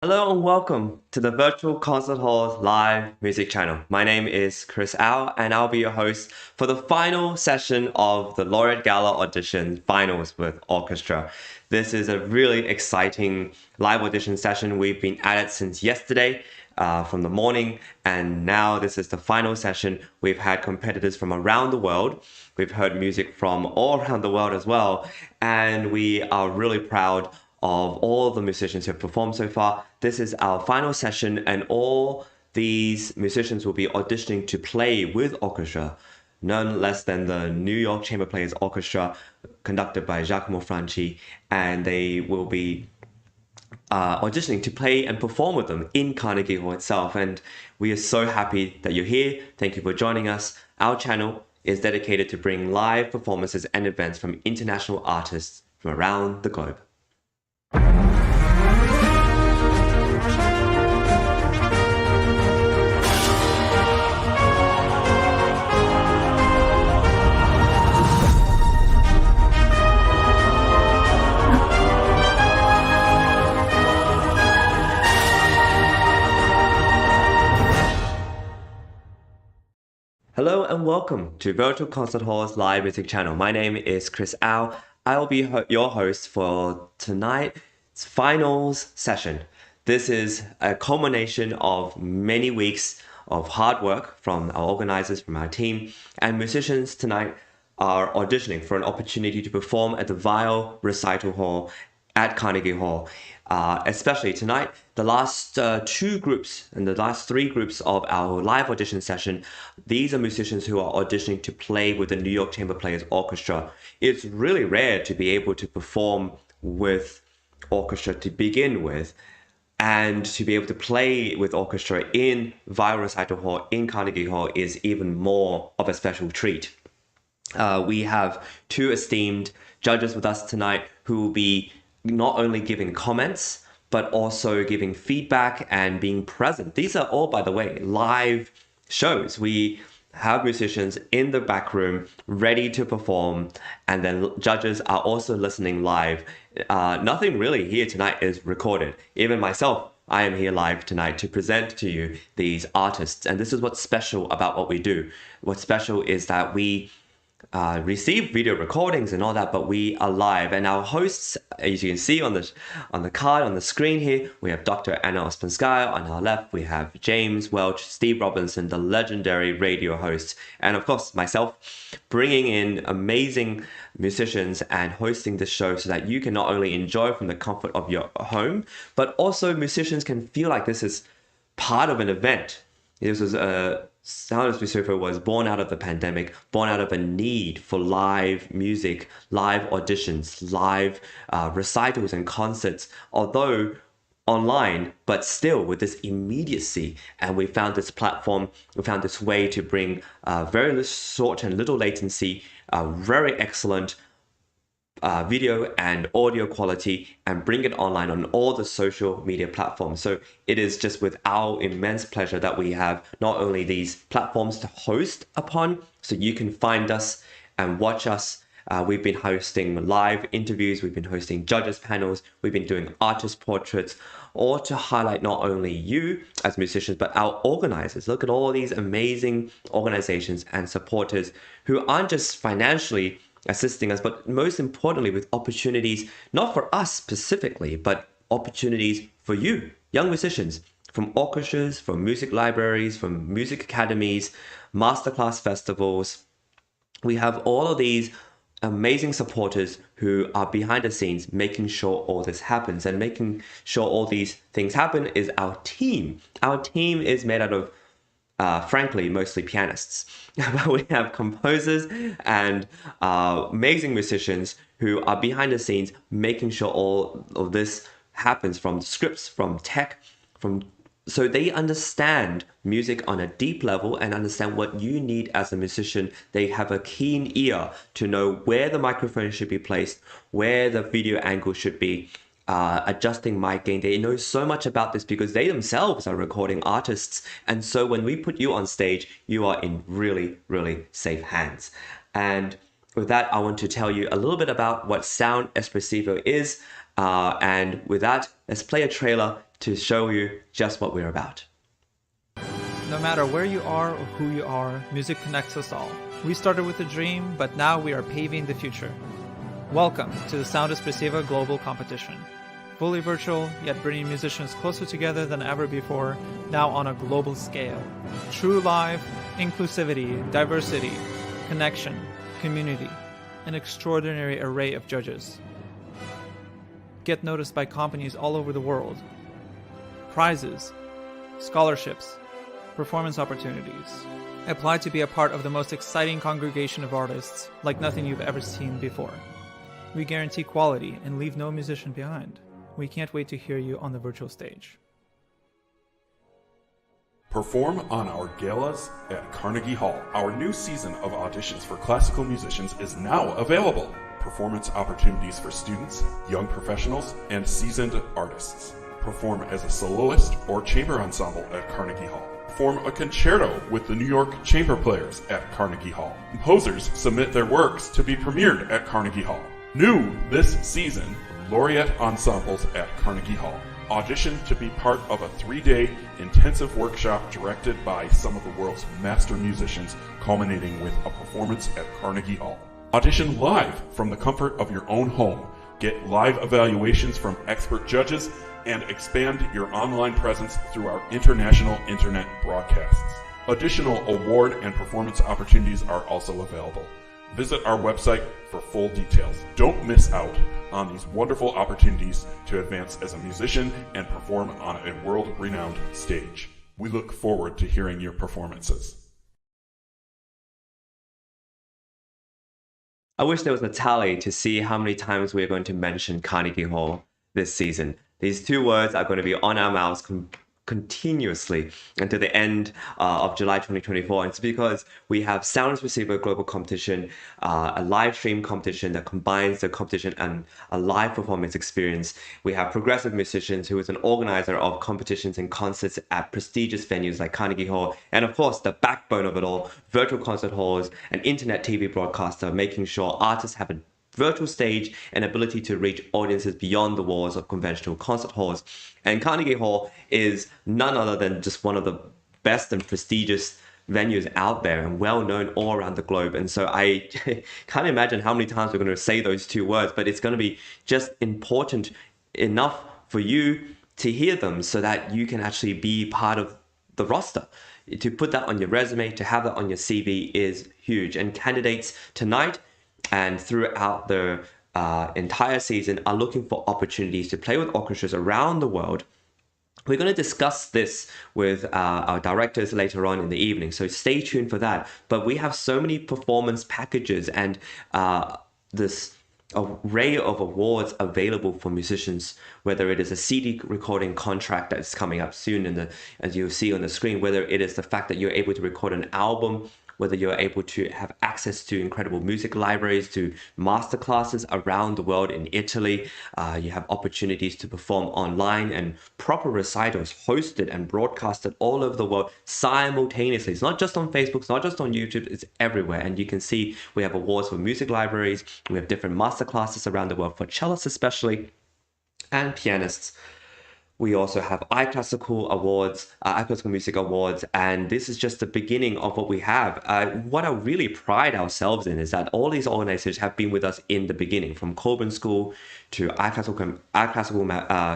Hello and welcome to the Virtual Concert Hall live music channel. My name is Christal and I'll be your host for the final session of the Laureate Gala Audition Finals with Orchestra. This is a really exciting live audition session. We've been at it since yesterday from the morning, and now this is the final session. We've had competitors from around the world. We've heard music from all around the world as well, and we are really proud of all the musicians who have performed so far. This is our final session, and all these musicians will be auditioning to play with orchestra, none less than the New York Chamber Players Orchestra, conducted by Giacomo Franci, and they will be auditioning to play and perform with them in Carnegie Hall itself. And we are so happy that you're here. Thank you for joining us. Our channel is dedicated to bring live performances and events from international artists from around the globe. Hello and welcome to Virtual Concert Hall's live music channel. My name is Christal. I will be your host for tonight's finals session. This is a culmination of many weeks of hard work from our organizers, from our team, and musicians tonight are auditioning for an opportunity to perform at the Weill Recital Hall at Carnegie Hall. Especially tonight, the last two groups and the last three groups of our live audition session, these are musicians who are auditioning to play with the New York Chamber Players Orchestra. It's really rare to be able to perform with orchestra to begin with, and to be able to play with orchestra in Weill Recital Hall in Carnegie Hall is even more of a special treat. We have two esteemed judges with us tonight who will be not only giving comments, but also giving feedback and being present. These are all, by the way, live shows. We have musicians in the back room ready to perform, and then judges are also listening live. Nothing really here tonight is recorded. Even myself, I am here live tonight to present to you these artists. And this is what's special about what we do. What's special is that we receive video recordings and all that, but we are live. And our hosts, as you can see on the card on the screen here, we have Dr. Anna Ospenskaya. On our left, we have James Welch, Steve Robinson, the legendary radio hosts, and of course myself, bringing in amazing musicians and hosting this show so that you can not only enjoy from the comfort of your home, but also musicians can feel like this is part of an event. This was Sound Specific was born out of the pandemic, born out of a need for live music, live auditions, live recitals and concerts, although online, but still with this immediacy. And we found this platform, we found this way to bring very short and little latency, very excellent video and audio quality, and bring it online on all the social media platforms. So it is just with our immense pleasure that we have not only these platforms to host upon, so you can find us and watch us. We've been hosting live interviews, we've been hosting judges panels, we've been doing artist portraits, all to highlight not only you as musicians, but our organizers. Look at all these amazing organizations and supporters who aren't just financially assisting us, but most importantly with opportunities, not for us specifically, but opportunities for you, young musicians, from orchestras, from music libraries, from music academies, masterclass festivals. We have all of these amazing supporters who are behind the scenes making sure all this happens, and making sure all these things happen is our team. Our team is made out of frankly, mostly pianists. But we have composers and amazing musicians who are behind the scenes making sure all of this happens, from scripts, from tech, so they understand music on a deep level and understand what you need as a musician. They have a keen ear to know where the microphone should be placed, where the video angle should be, adjusting mic gain. They know so much about this because they themselves are recording artists. And so when we put you on stage, you are in really, really safe hands. And with that, I want to tell you a little bit about what Sound Espressivo is. And with that, let's play a trailer to show you just what we're about. No matter where you are or who you are, music connects us all. We started with a dream, but now we are paving the future. Welcome to the Sound Expressiva Global Competition. Fully virtual, yet bringing musicians closer together than ever before, now on a global scale. True live, inclusivity, diversity, connection, community, an extraordinary array of judges. Get noticed by companies all over the world. Prizes, scholarships, performance opportunities. Apply to be a part of the most exciting congregation of artists, like nothing you've ever seen before. We guarantee quality and leave no musician behind. We can't wait to hear you on the virtual stage. Perform on our galas at Carnegie Hall. Our new season of auditions for classical musicians is now available. Performance opportunities for students, young professionals, and seasoned artists. Perform as a soloist or chamber ensemble at Carnegie Hall. Form a concerto with the New York Chamber Players at Carnegie Hall. Composers submit their works to be premiered at Carnegie Hall. New this season, Laureate Ensembles at Carnegie Hall. Audition to be part of a 3-day intensive workshop directed by some of the world's master musicians, culminating with a performance at Carnegie Hall. Audition live from the comfort of your own home. Get live evaluations from expert judges and expand your online presence through our international internet broadcasts. Additional award and performance opportunities are also available. Visit our website for full details. Don't miss out on these wonderful opportunities to advance as a musician and perform on a world-renowned stage. We look forward to hearing your performances. I wish there was a tally to see how many times we're going to mention Carnegie Hall this season. These two words are going to be on our mouths continuously until the end of July 2024. And it's because we have Sound Expressiva Global Competition, a live stream competition that combines the competition and a live performance experience. We have Progressive Musicians, who is an organizer of competitions and concerts at prestigious venues like Carnegie Hall. And of course, the backbone of it all, virtual concert halls, an internet TV broadcaster, making sure artists have a virtual stage and ability to reach audiences beyond the walls of conventional concert halls. And Carnegie Hall is none other than just one of the best and prestigious venues out there and well known all around the globe. And so I can't imagine how many times we're going to say those two words, but it's going to be just important enough for you to hear them so that you can actually be part of the roster. To put that on your resume, to have that on your CV is huge. And candidates tonight and throughout the entire season are looking for opportunities to play with orchestras around the world. We're going to discuss this with our directors later on in the evening, so stay tuned for that. But we have so many performance packages and this array of awards available for musicians, whether it is a CD recording contract that's coming up soon, as you'll see on the screen, whether it is the fact that you're able to record an album, whether you're able to have access to incredible music libraries, to masterclasses around the world in Italy. You have opportunities to perform online and proper recitals hosted and broadcasted all over the world simultaneously. It's not just on Facebook, it's not just on YouTube, it's everywhere. And you can see we have awards for music libraries, we have different masterclasses around the world for cellists especially, and pianists. We also have iClassical awards, iClassical Music Awards, and this is just the beginning of what we have. What I really pride ourselves in is that all these organizations have been with us in the beginning, from Colburn School to iClassical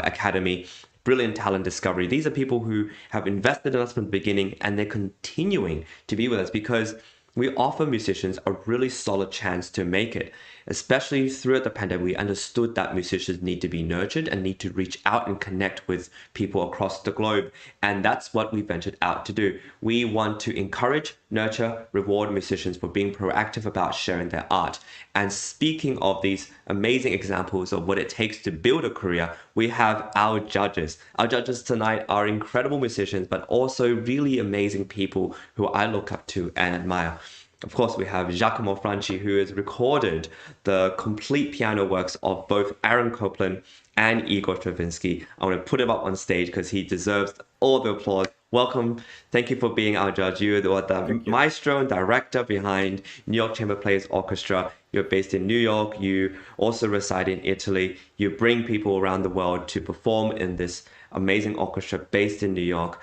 Academy, Brilliant Talent Discovery. These are people who have invested in us from the beginning, and they're continuing to be with us because we offer musicians a really solid chance to make it. Especially throughout the pandemic, we understood that musicians need to be nurtured and need to reach out and connect with people across the globe. And that's what we ventured out to do. We want to encourage, nurture, reward musicians for being proactive about sharing their art. And speaking of these amazing examples of what it takes to build a career, we have our judges. Our judges tonight are incredible musicians, but also really amazing people who I look up to and admire. Of course, we have Giacomo Franci, who has recorded the complete piano works of both Aaron Copland and Igor Stravinsky. I want to put him up on stage because he deserves all the applause. Welcome. Thank you for being our judge. You're the maestro and director behind New York Chamber Players Orchestra. You're based in New York. You also reside in Italy. You bring people around the world to perform in this amazing orchestra based in New York.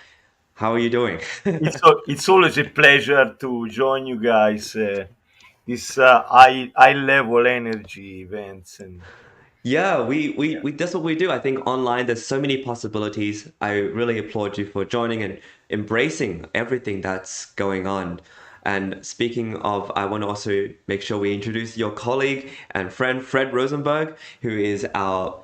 How are you doing? It's always a pleasure to join you guys. This high level energy events and Yeah, we that's what we do. I think online there's so many possibilities. I really applaud you for joining and embracing everything that's going on. And speaking of, I want to also make sure we introduce your colleague and friend Fred Rosenberg, who is our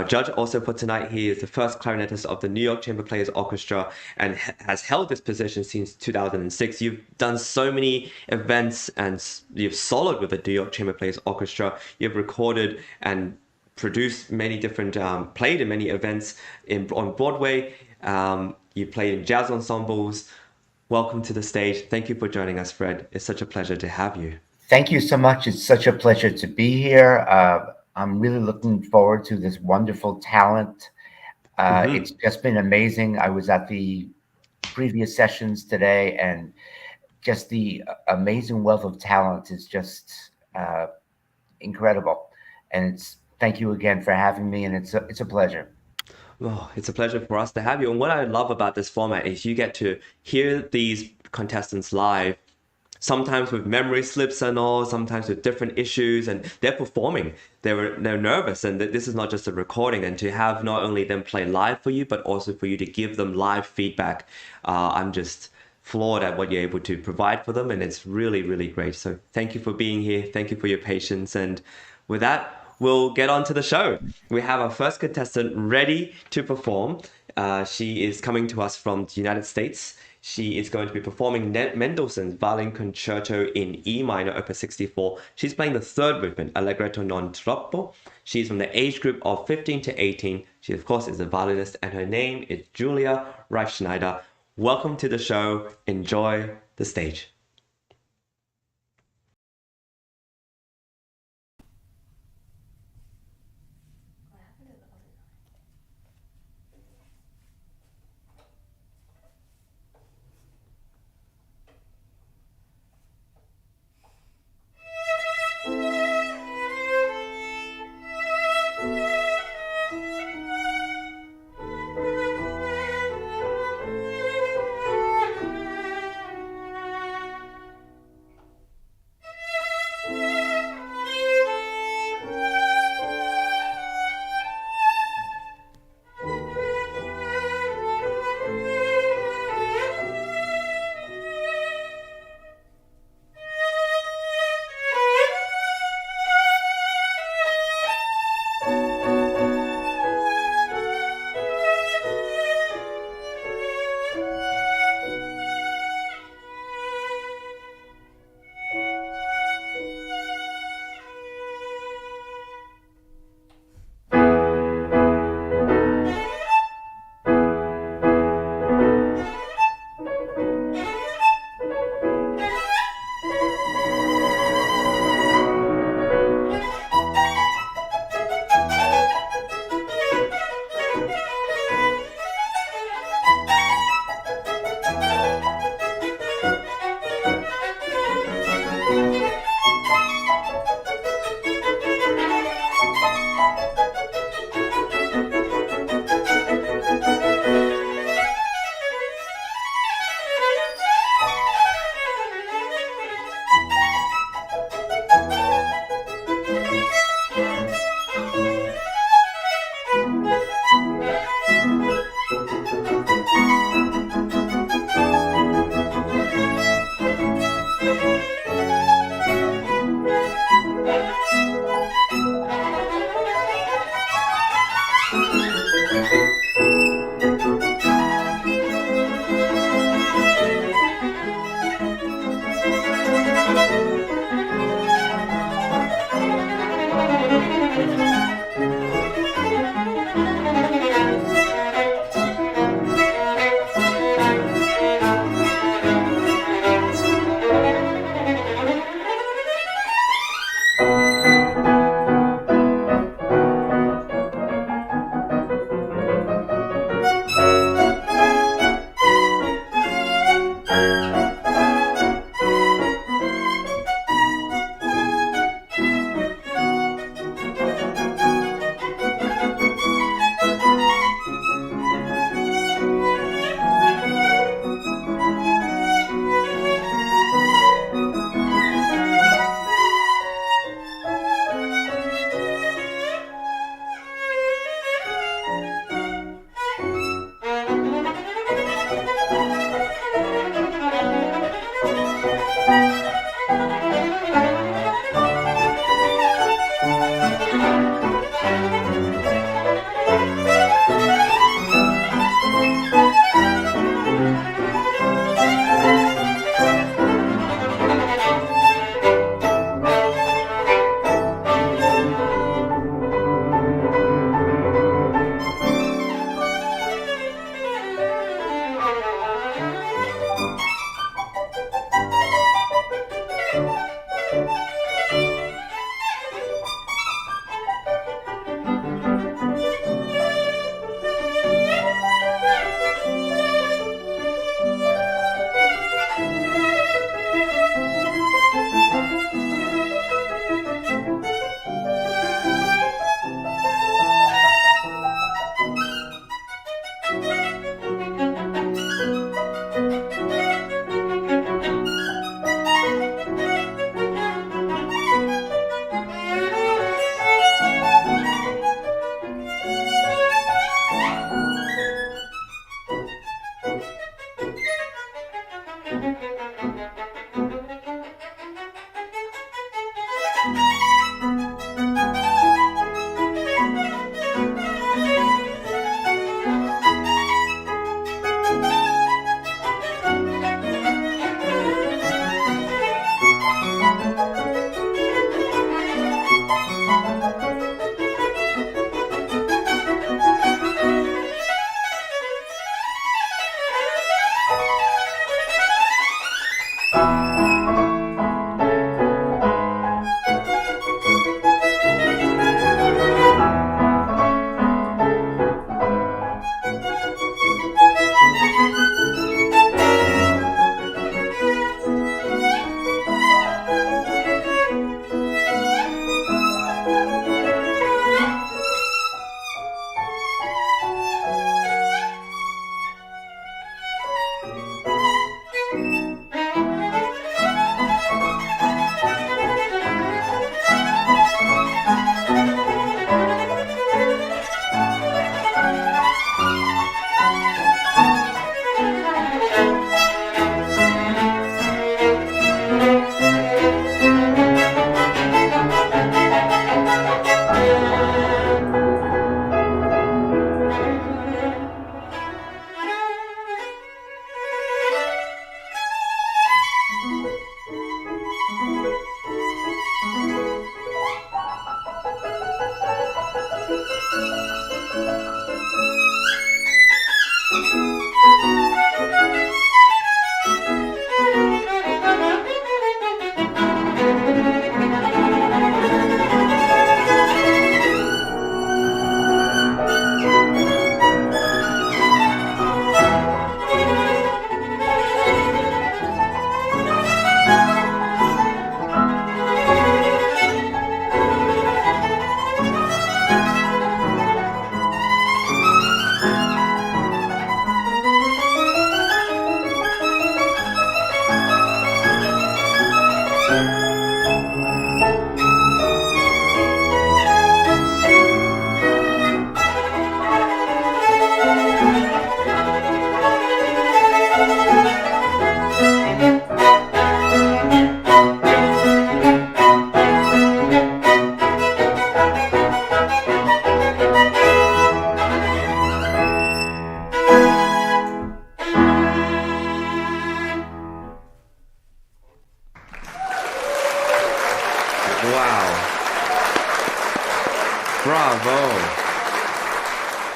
judge also for tonight. He is the first clarinetist of the New York Chamber Players Orchestra and has held this position since 2006. You've done so many events and you've soloed with the New York Chamber Players Orchestra. You've recorded and produced many different, played in many events on Broadway. You played in jazz ensembles. Welcome to the stage. Thank you for joining us, Fred. It's such a pleasure to have you. Thank you so much. It's such a pleasure to be here. I'm really looking forward to this wonderful talent. It's just been amazing. I was at the previous sessions today, and just the amazing wealth of talent is just incredible. And thank you again for having me, and it's a pleasure. Oh, it's a pleasure for us to have you. And what I love about this format is you get to hear these contestants live, sometimes with memory slips and all, sometimes with different issues, and they're performing. They're nervous, and this is not just a recording. And to have not only them play live for you, but also for you to give them live feedback, I'm just floored at what you're able to provide for them, and it's really, really great. So thank you for being here. Thank you for your patience. And with that, we'll get on to the show. We have our first contestant ready to perform. She is coming to us from the United States. She is going to be performing Mendelssohn's Violin Concerto in E minor, Opus 64. She's playing the third movement, Allegretto non troppo. She's from the age group of 15 to 18. She, of course, is a violinist, and her name is Julia Reifsnyder. Welcome to the show. Enjoy the stage.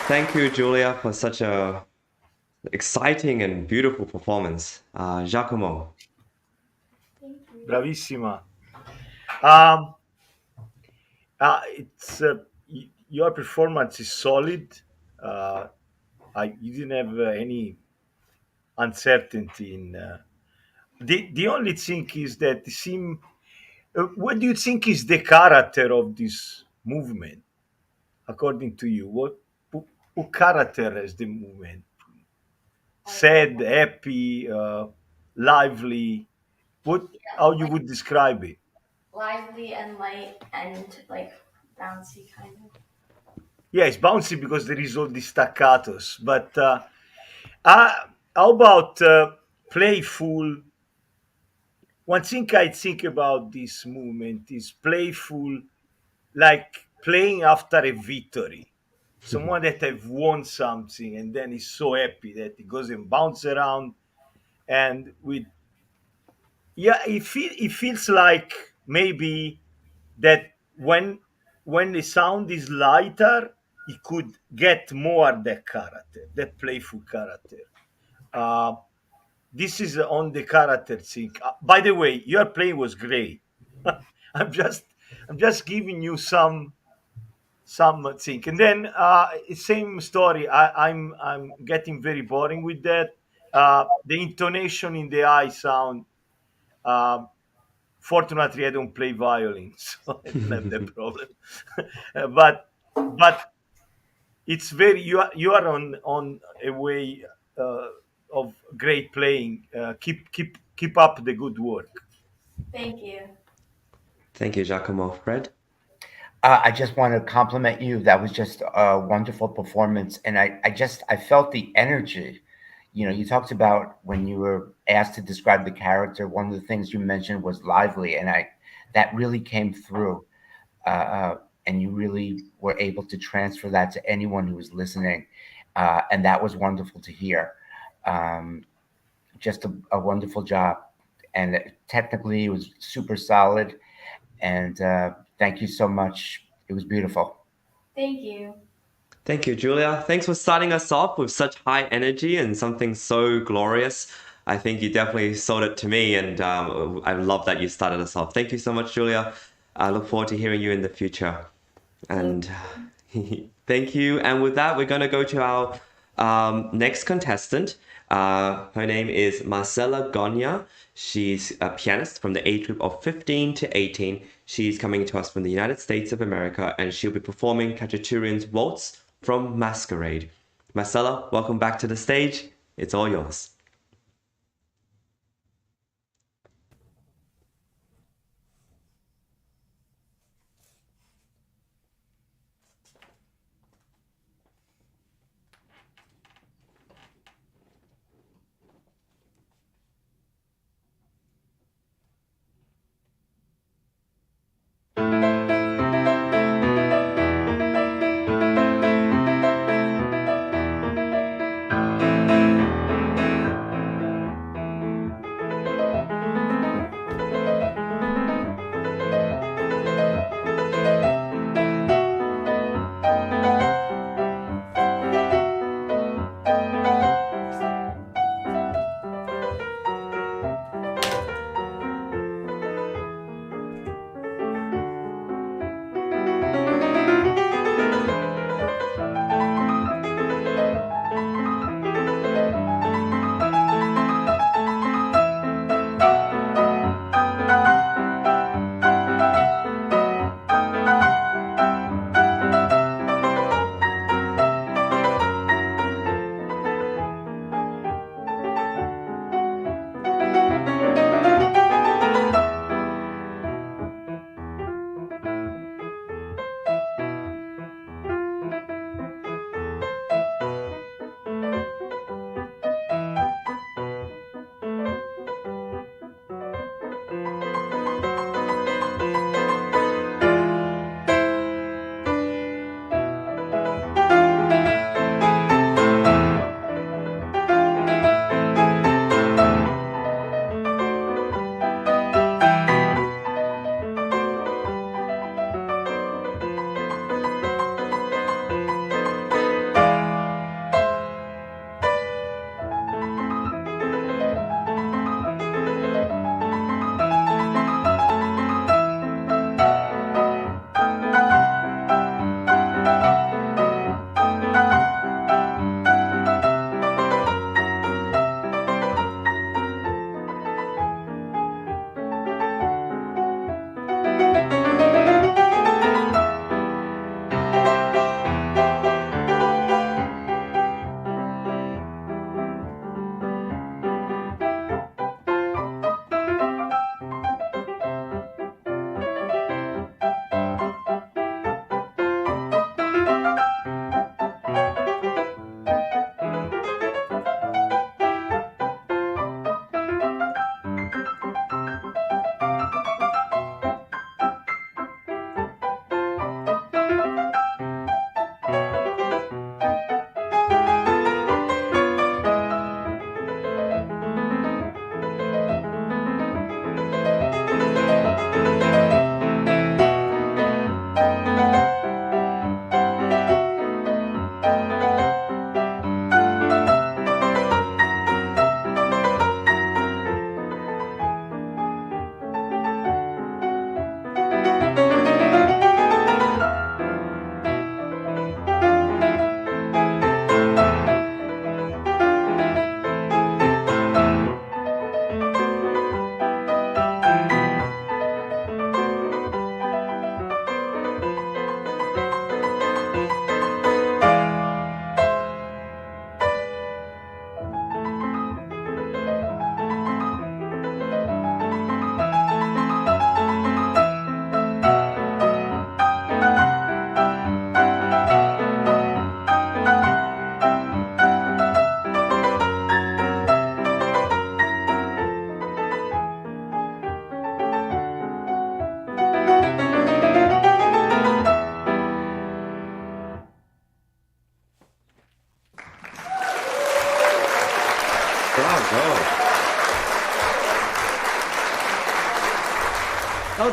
Thank you, Julia, for such a exciting and beautiful performance. Giacomo. Bravissima. It's your performance is solid. You didn't have any uncertainty in. The only thing is that what do you think is the character of this movement, according to you? Who character has the movement? Sad, happy, lively. How you would describe it? Lively and light and like bouncy kind of. Yeah, it's bouncy because there is all these staccatos. But how about playful? One thing I think about this movement is playful, like playing after a victory. Someone that have won something and then is so happy that he goes and bounce around, and with it feels like maybe that when the sound is lighter, he could get more that character, that playful character. This is on the character thing. By the way, your play was great. I'm just giving you some thing, and then same story. I'm getting very boring with that. The intonation in the I sound. Fortunately, I don't play violin, so I don't have that problem. But it's very you are on a way of great playing. Keep up the good work. Thank you. Thank you, Giacomo. Fred? I just want to compliment you. That was just a wonderful performance. And I felt the energy. You know, you talked about when you were asked to describe the character, one of the things you mentioned was lively. And that really came through. And you really were able to transfer that to anyone who was listening. And that was wonderful to hear. Just a wonderful job. And technically, it was super solid. And thank you so much. It was beautiful. Thank you. Thank you, Julia. Thanks for starting us off with such high energy and something so glorious. I think you definitely sold it to me, and I love that you started us off. Thank you so much, Julia. I look forward to hearing you in the future. And thank you. And with that, we're going to go to our next contestant. Her name is Marcela Gonyea. She's a pianist from the age group of 15 to 18. She's coming to us from the United States of America, and she'll be performing Khachaturian's Waltz from Masquerade. Marcela, welcome back to the stage. It's all yours.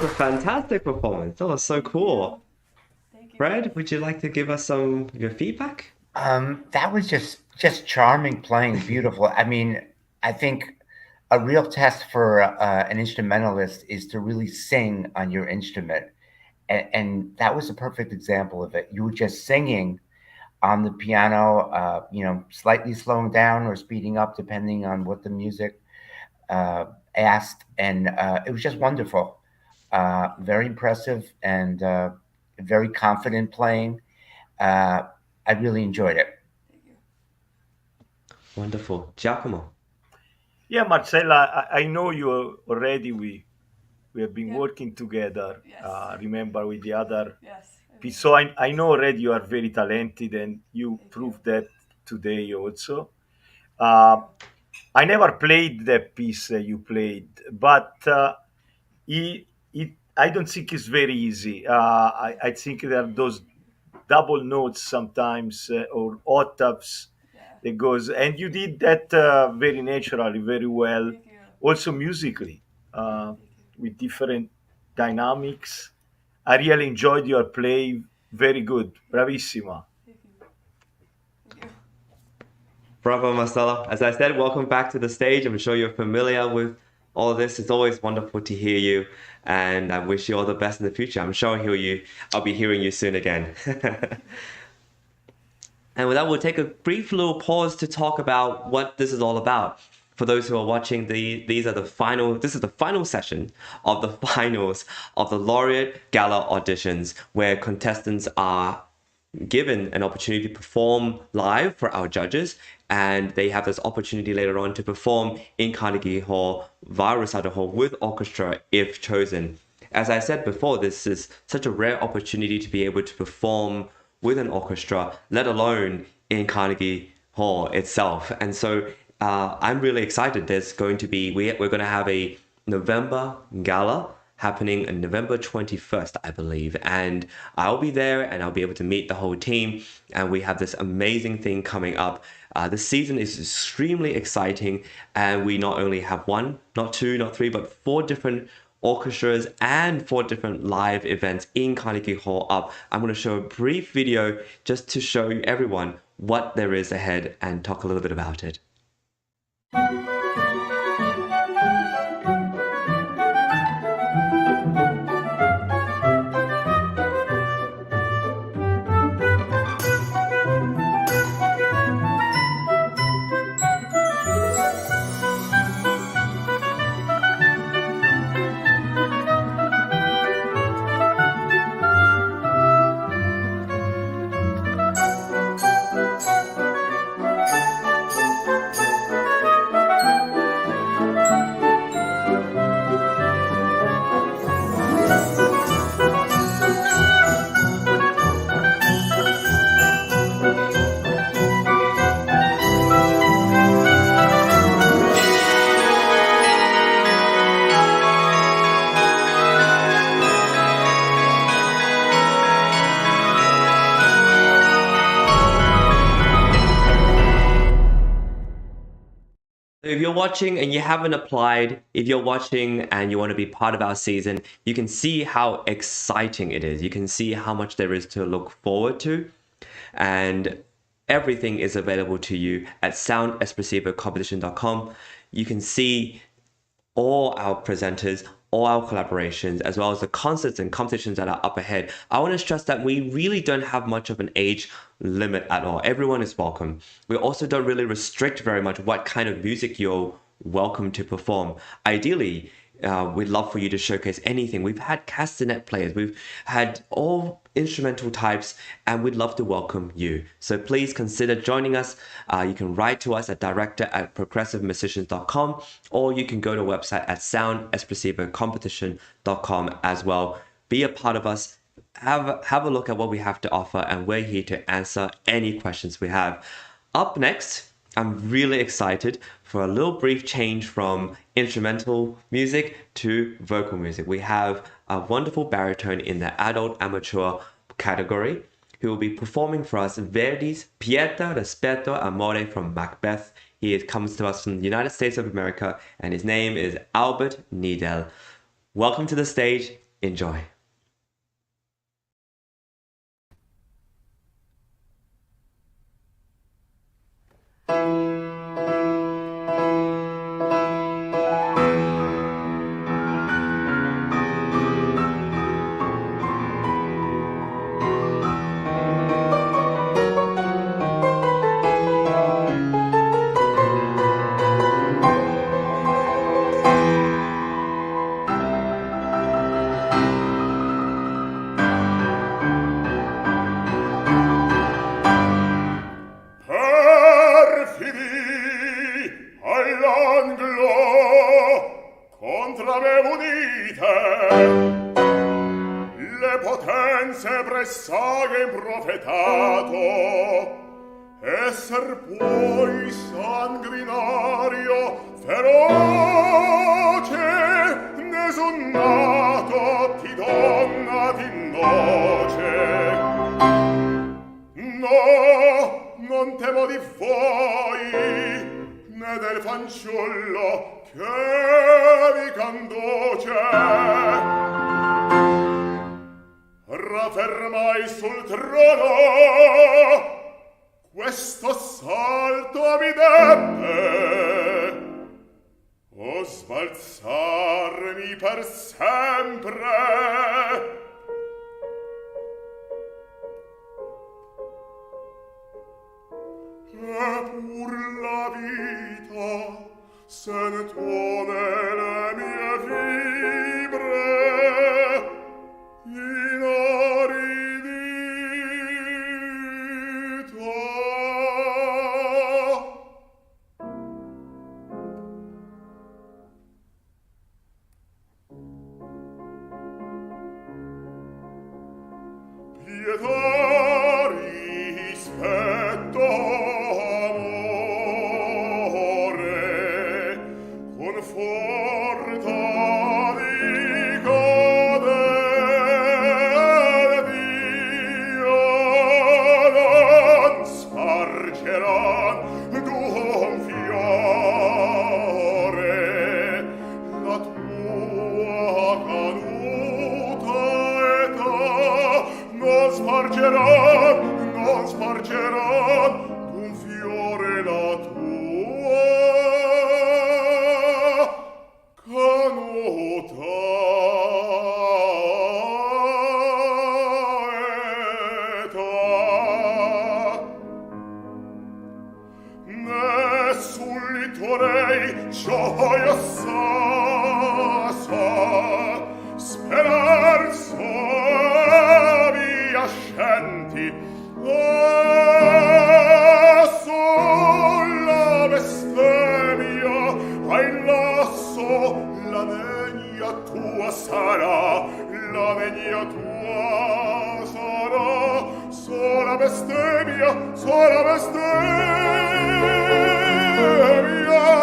was a fantastic performance. That was so cool. Thank you. Fred, would you like to give us some your feedback? That was just charming playing, beautiful. I mean, I think a real test for an instrumentalist is to really sing on your instrument. And that was a perfect example of it. You were just singing on the piano, slightly slowing down or speeding up depending on what the music asked. And it was just wonderful. Very impressive and very confident playing. I really enjoyed it. Wonderful. Giacomo. Yeah, Marcela, I know you already. We have been working together. Yes. Remember with the other Yes. piece. So I know already you are very talented, and you proved that today also. I never played that piece you played, but I don't think it's very easy. I think there are those double notes sometimes or octaves that goes, and you did that very naturally, very well. Thank you. Also musically, with different dynamics. I really enjoyed your play. Very good, bravissima. Thank you. Thank you. Bravo, Marcela. As I said, welcome back to the stage. I'm sure you're familiar with all this. It's always wonderful to hear you, and I wish you all the best in the future. I'm sure I'll be hearing you soon again. And with that, we'll take a brief little pause to talk about what this is all about. For those who are watching, this is the final session of the finals of the Laureate Gala Auditions, where contestants are given an opportunity to perform live for our judges, and they have this opportunity later on to perform in Carnegie Hall, Weill Recital Hall with orchestra if chosen. As I said before, this is such a rare opportunity to be able to perform with an orchestra, let alone in Carnegie Hall itself. And so I'm really excited. There's going to be, we're going to have a November gala happening on November 21st, I believe. And I'll be there and I'll be able to meet the whole team. And we have this amazing thing coming up. The season is extremely exciting. And we not only have one, not two, not three, but 4 different orchestras and 4 different live events in Carnegie Hall up. I'm going to show a brief video just to show everyone what there is ahead and talk a little bit about it. If you're watching and you haven't applied, if you're watching and you want to be part of our season, you can see how exciting it is. You can see how much there is to look forward to. And everything is available to you at soundespressivocompetition.com. You can see all our presenters, all our collaborations, as well as the concerts and competitions that are up ahead. I want to stress that we really don't have much of an age limit at all. Everyone is welcome. We also don't really restrict very much what kind of music you're welcome to perform. Ideally, we'd love for you to showcase anything. We've had castanet players, we've had all instrumental types, and we'd love to welcome you. So please consider joining us. You can write to us at director@progressivemusicians.com, or you can go to our website at soundespressivocompetition.com as well. Be a part of us. Have a look at what we have to offer, and we're here to answer any questions we have. Up next, I'm really excited for a little brief change from instrumental music to vocal music. We have a wonderful baritone in the adult amateur category who will be performing for us Verdi's Pietà, Rispetto, Amore from Macbeth. He comes to us from the United States of America, and his name is Albert Niedel. Welcome to the stage, Enjoy. Raffermai sul trono, questo salto mi debbe, o sbalzarmi per sempre. Eppur la vita sento nelle mie fibre Pietà, rispetto, amore, conforta di cadere Dio, non spargeran d'un fiore la tua caduta età, non spargeran d'un fiore la tua caduta età. Ne sul litorei gioia sassa, speranza ascenti, sulla bestemmia ai lasso la degna tua sarà, la degna tua sarà, sola bestemmia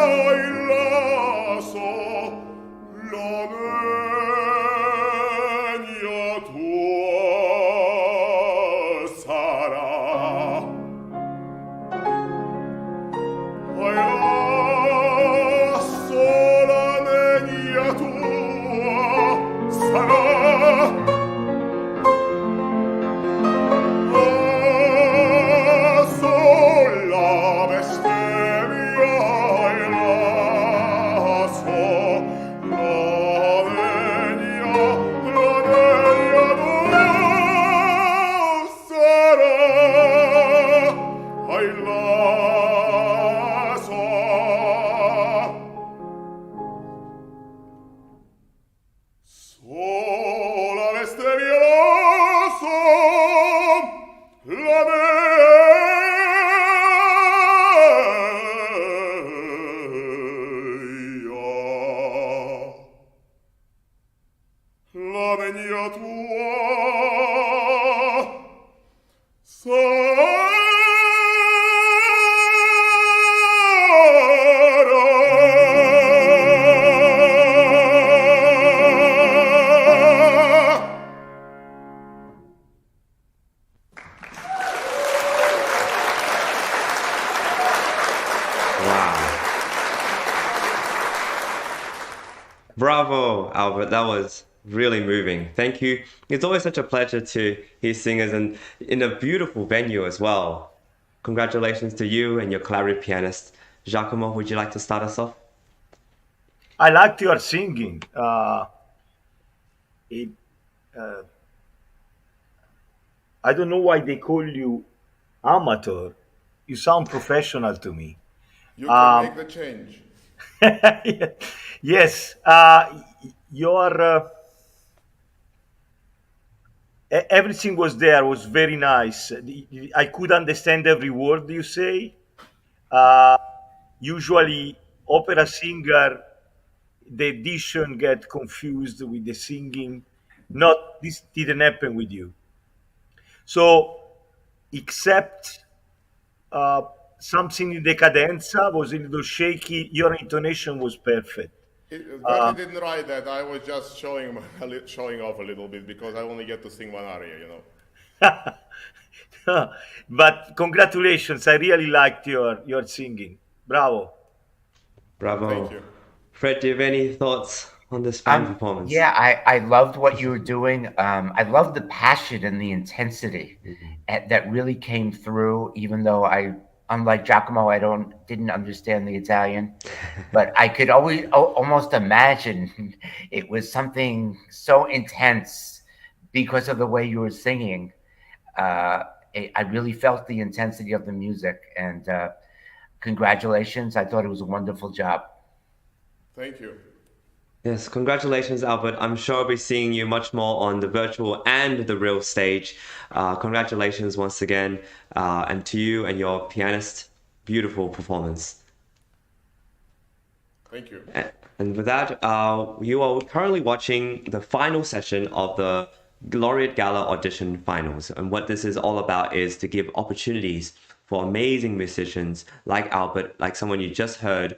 ai lasso la degna tua sarà. Ai lasso la degna tua sarà. Sulla bestemmia ai lasso la degna tua sarà. Ai lasso sola bestemmia lasso la degna tua Bravo, Albert. That was really moving. Thank you. It's always such a pleasure to hear singers and in a beautiful venue as well. Congratulations to you and your collaborative pianist. Giacomo, would you like to start us off? I liked your singing. It, I don't know why they call you amateur. You sound professional to me. You can make the change. Yes, your everything was there. Was very nice. I could understand every word you say. Uh, Usually, opera singer, the diction get confused with the singing. Not this didn't happen with you. So, except uh, something in the cadenza was a little shaky. Your intonation was perfect. Verdi didn't write that. I was just showing off a little bit because I only get to sing one aria, you know. But congratulations! I really liked your singing. Bravo. Bravo. Thank you. Fred, do you have any thoughts on this fine performance? Yeah, I loved what you were doing. I loved the passion and the intensity that really came through, even though unlike Giacomo, didn't understand the Italian, but I could always almost imagine it was something so intense because of the way you were singing. I really felt the intensity of the music, and congratulations. I thought it was a wonderful job. Thank you. Yes, congratulations, Albert. I'm sure I'll be seeing you much more on the virtual and the real stage. Congratulations once again, and to you and your pianist. Beautiful performance. Thank you. And with that, you are currently watching the final session of the Laureate Gala Audition Finals. And what this is all about is to give opportunities for amazing musicians like Albert, like someone you just heard.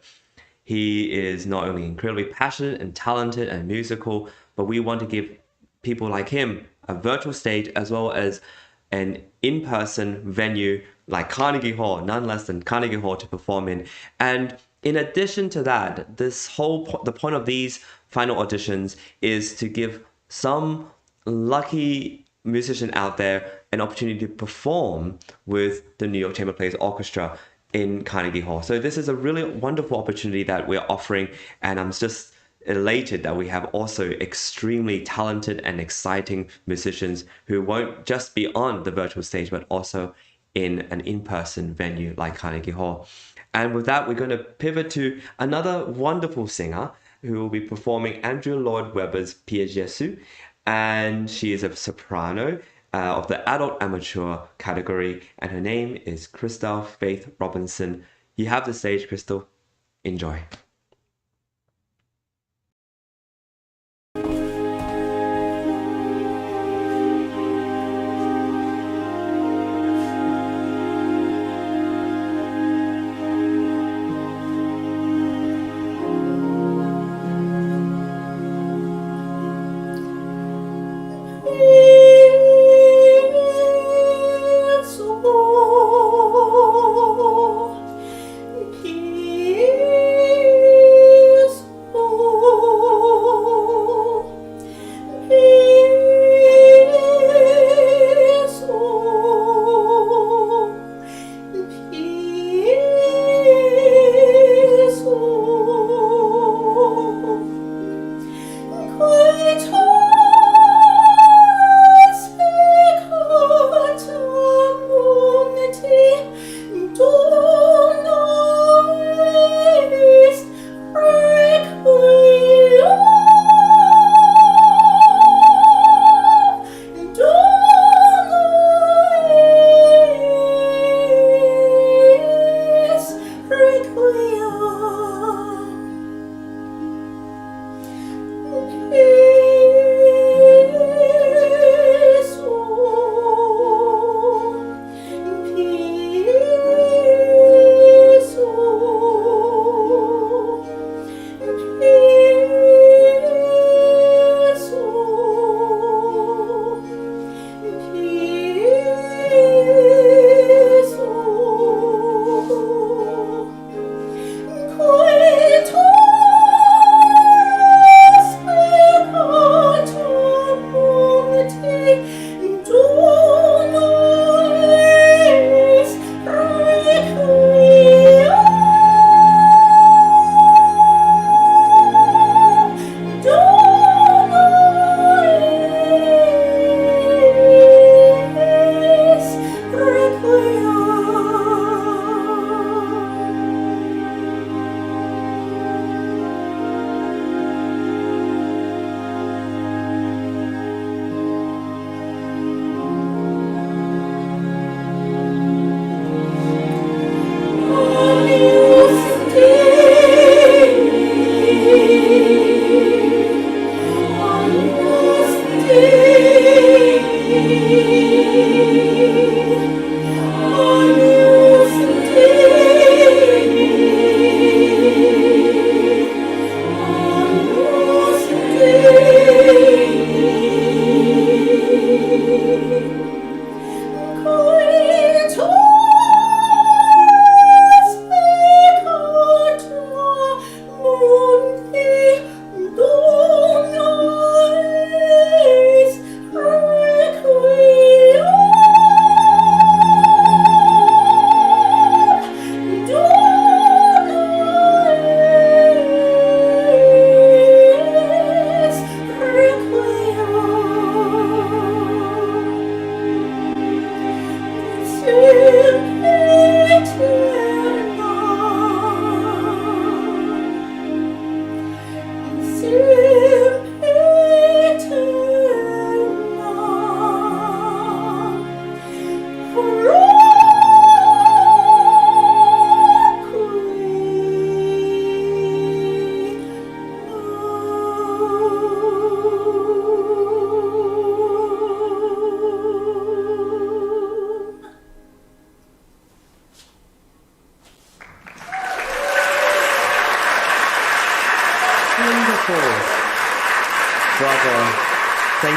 He is not only incredibly passionate and talented and musical, but we want to give people like him a virtual stage as well as an in-person venue like Carnegie Hall, none less than Carnegie Hall, to perform in. And in addition to that, the point of these final auditions is to give some lucky musician out there an opportunity to perform with the New York Chamber Players Orchestra in Carnegie Hall. So this is a really wonderful opportunity that we're offering, and I'm just elated that we have also extremely talented and exciting musicians who won't just be on the virtual stage, but also in an in-person venue like Carnegie Hall. And with that, we're going to pivot to another wonderful singer who will be performing Andrew Lloyd Webber's Pie Jesu, and she is a soprano of the adult amateur category, and her name is Christal Faith Robinson. You have the stage, Christal. Enjoy.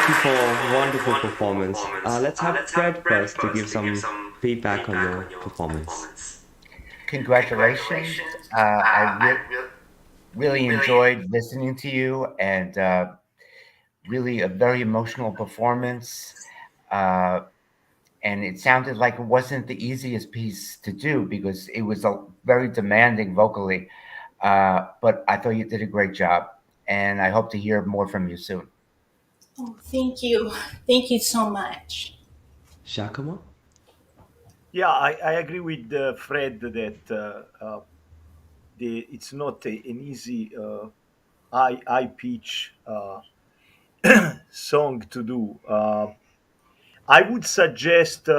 thank you for a wonderful performance. Let's have Fred first to give some feedback on your performance. Congratulations. Really enjoyed listening to you, and really a very emotional performance. And it sounded like it wasn't the easiest piece to do because it was a very demanding vocally. But I thought you did a great job, and I hope to hear more from you soon. Oh, thank you. Thank you so much. Giacomo? Yeah, I agree with Fred that it's not an easy high pitch song to do. I would suggest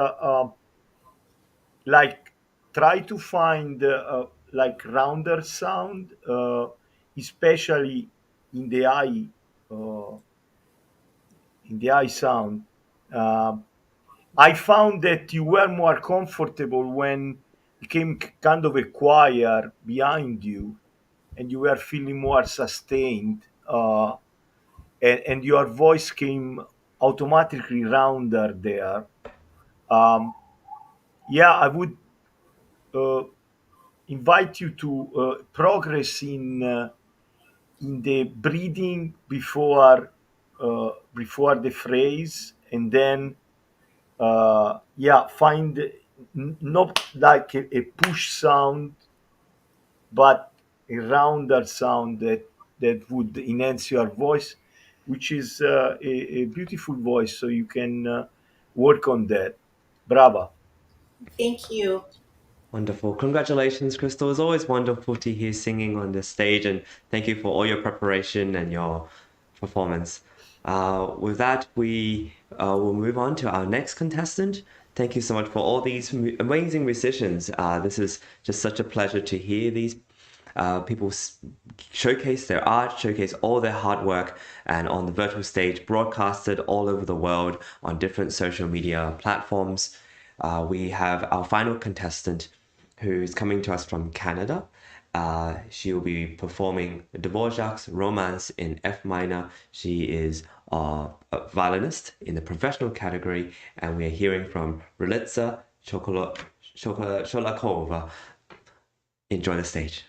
like try to find like rounder sound, especially in the high uh, sound. Uh, I found that you were more comfortable when it came kind of a choir behind you, and you were feeling more sustained, and your voice came automatically rounder there. Um, yeah, I would uh, invite you to progress in the breathing before the phrase, and then yeah, find not like a push sound, but a rounder sound that would enhance your voice, which is a beautiful voice. So you can work on that. Brava. Thank you. Wonderful. Congratulations, Crystal. It's always wonderful to hear singing on the stage, and thank you for all your preparation and your performance. With that, we will move on to our next contestant. Thank you so much for all these amazing musicians. This is just such a pleasure to hear these people showcase their art, showcase all their hard work, and on the virtual stage, broadcasted all over the world on different social media platforms. We have our final contestant who's coming to us from Canada. She will be performing Dvořák's Romance in F minor. She is a violinist in the professional category, and we are hearing from Ralitsa Tcholakova. Enjoy the stage.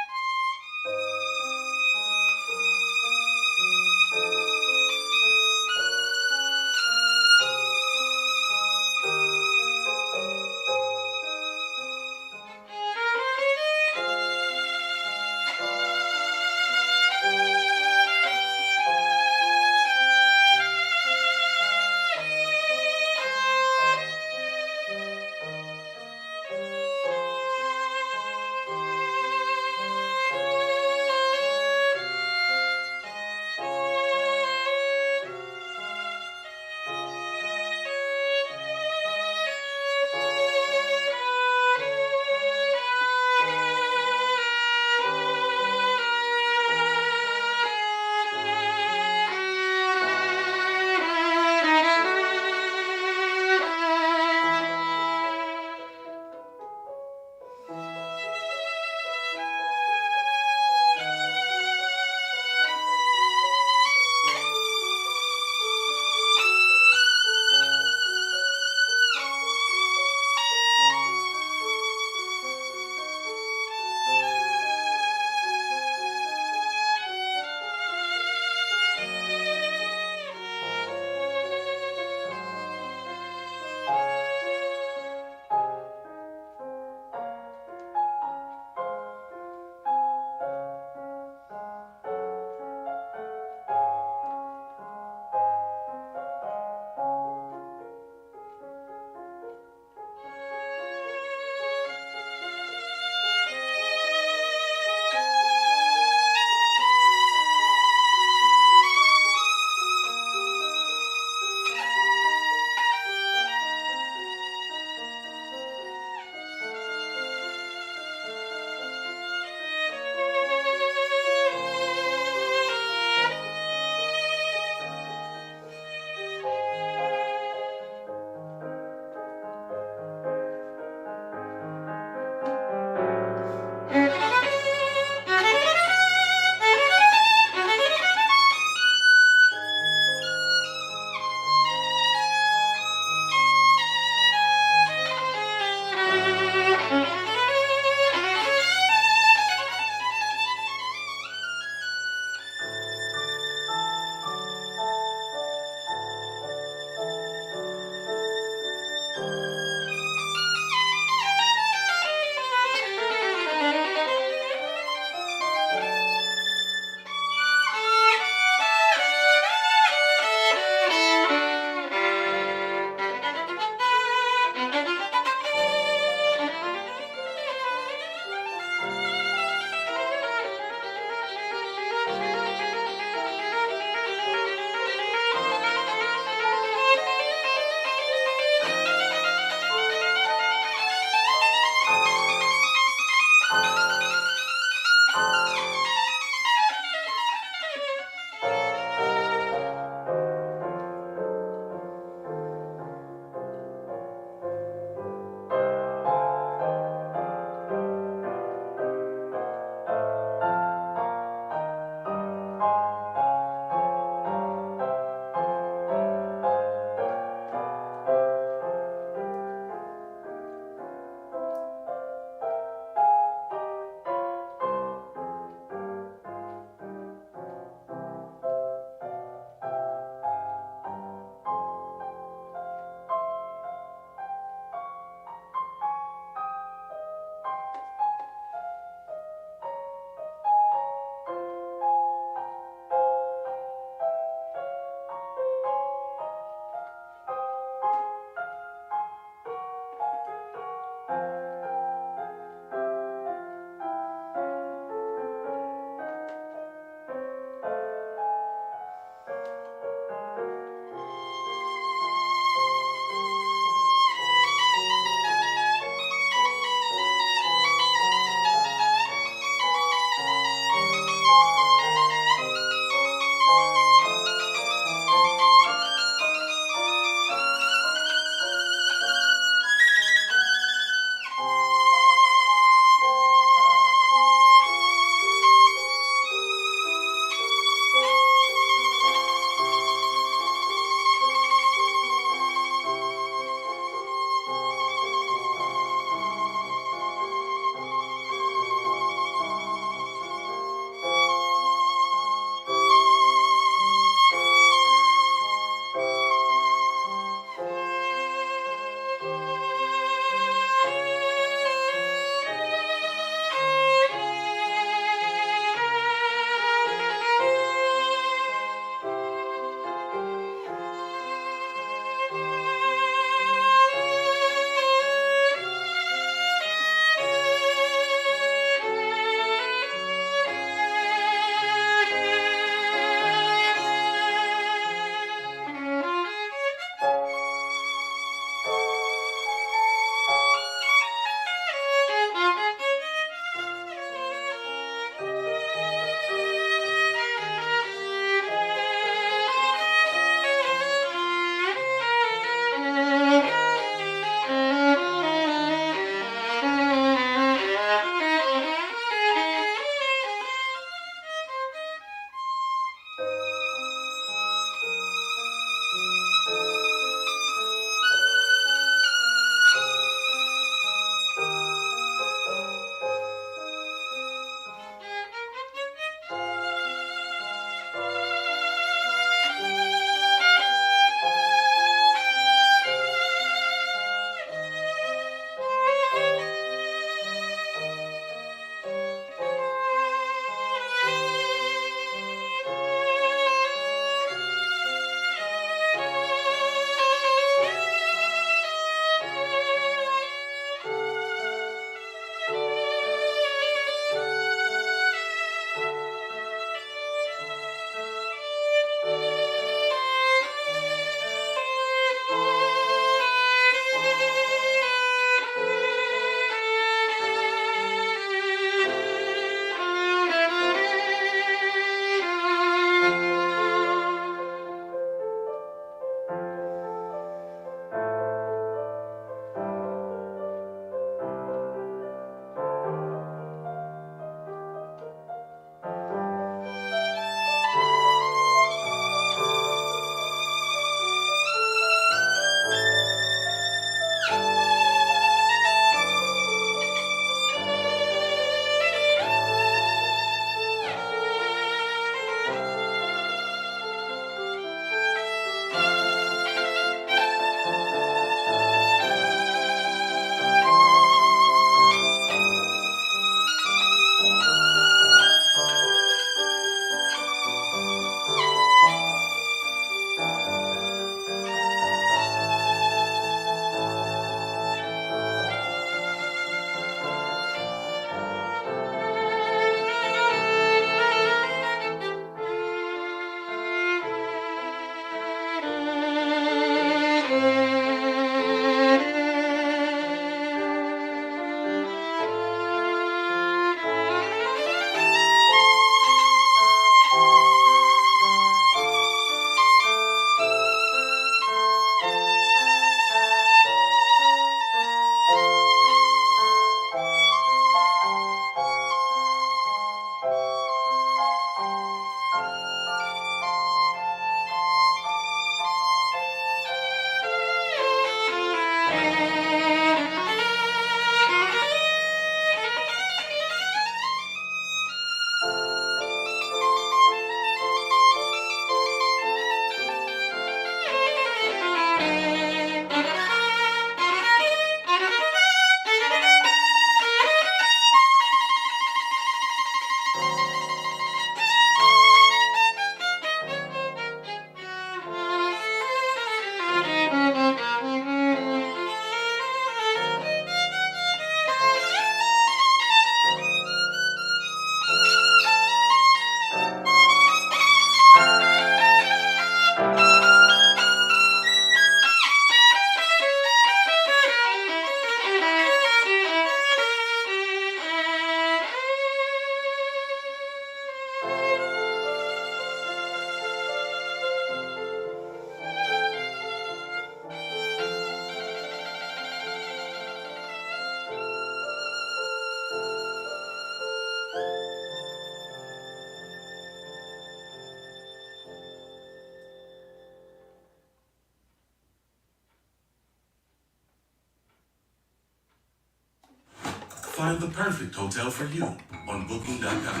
Find the perfect hotel for you on booking.com.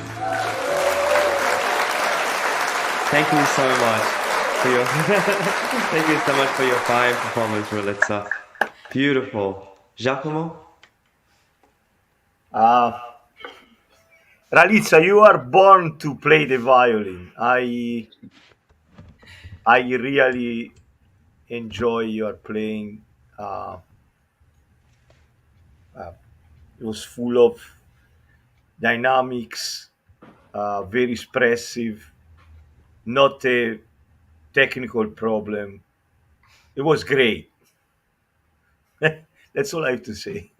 Thank you so much for your thank you so much for your fine performance, Ralitsa. Beautiful. Giacomo? Ralitsa, you are born to play the violin. I really enjoy your playing. It was full of dynamics, very expressive, not a technical problem. It was great. That's all I have to say.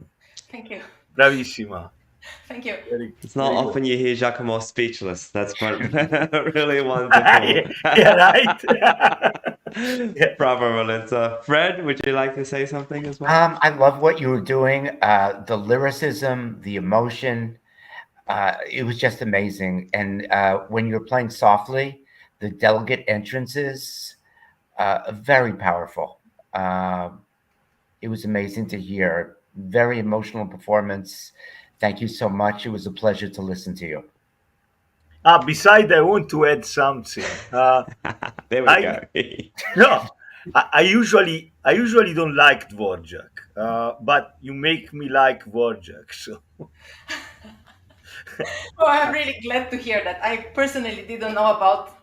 Thank you. Bravissima. Thank you. It's not very often you hear Giacomo speechless. That's really wonderful. yeah, right? Bravo, Ralitsa. Fred, would you like to say something as well? I love what you were doing. The lyricism, the emotion, it was just amazing. And when you're playing softly, the delicate entrances, very powerful. It was amazing to hear. Very emotional performance. Thank you so much. It was a pleasure to listen to you. Besides, I want to add something. There we go. No, I usually don't like Dvořák, but you make me like Dvořák. So. Oh, I'm really glad to hear that. I personally didn't know about.